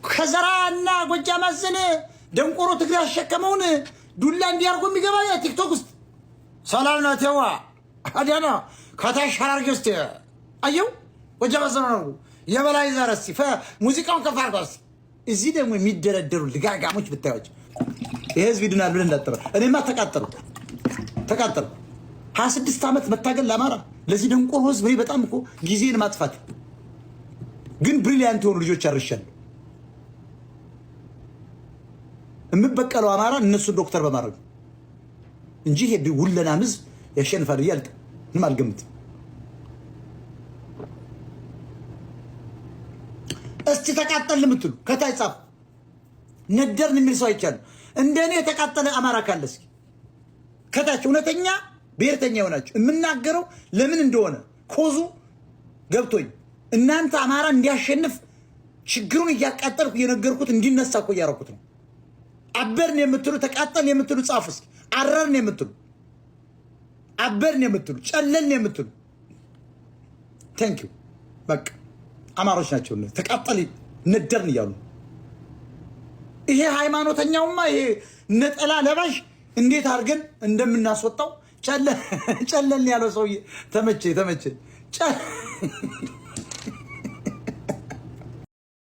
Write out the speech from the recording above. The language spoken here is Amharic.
ከዘራና ጎጃም አዘነ ደንቆሮ ትግሬ ያሸከመውን ዱላ እንዲያርጎ የሚገባ ቲክቶክ ውስጥ ሰላም ነው ተዋ አዳና ከታሽ አርገ ውስጥ አየው ጎጃም አዘነ ነው የበላይ ዘረሲ ሙዚቃውን ከፋርጓስ እዚህ ደግሞ የሚደረደሩ ልጋጋሞች ብታዩቸው የህዝብ ይድናል ብለን እንዳጠረ እኔማ ተቃጠሉ 26 ዓመት መታገል ለአማራ ለዚህ ደንቆሮ ህዝብ እኔ በጣም እኮ ጊዜን ማጥፋት ግን ብሪሊያንት የሆኑ ልጆች አርሻለሁ እምበቀለው አማራ እነሱ ዶክተር በማድረግ እንጂ ሄድ ሁለና ህዝብ ያሸንፋል ይልቅ ምንም አልገምትም። እስቲ ተቃጠል የምትሉ ከታይ ጻፍ ነደርን የሚል ሰው አይቻል እንደኔ የተቃጠለ አማራ ካለ እስኪ ከታች እውነተኛ ብሔርተኛ ሆናችሁ የምናገረው ለምን እንደሆነ ኮዙ ገብቶኝ እናንተ አማራ እንዲያሸንፍ ችግሩን እያቃጠልኩ የነገርኩት እንዲነሳ እኮ ያረኩት ነው። አበርን የምትሉ ተቃጠልን የምትሉ ጻፉ እስኪ አረርን የምትሉ አበርን የምትሉ ጨለልን የምትሉ ቴንክ ዩ በቃ አማሮች ናቸው ነው ተቃጠል ነደርን ይያሉ። ይሄ ሃይማኖተኛውማ ይሄ ነጠላ ለባሽ እንዴት አድርገን እንደምናስወጣው ጨለል ያለው ሰውዬ ተመቼ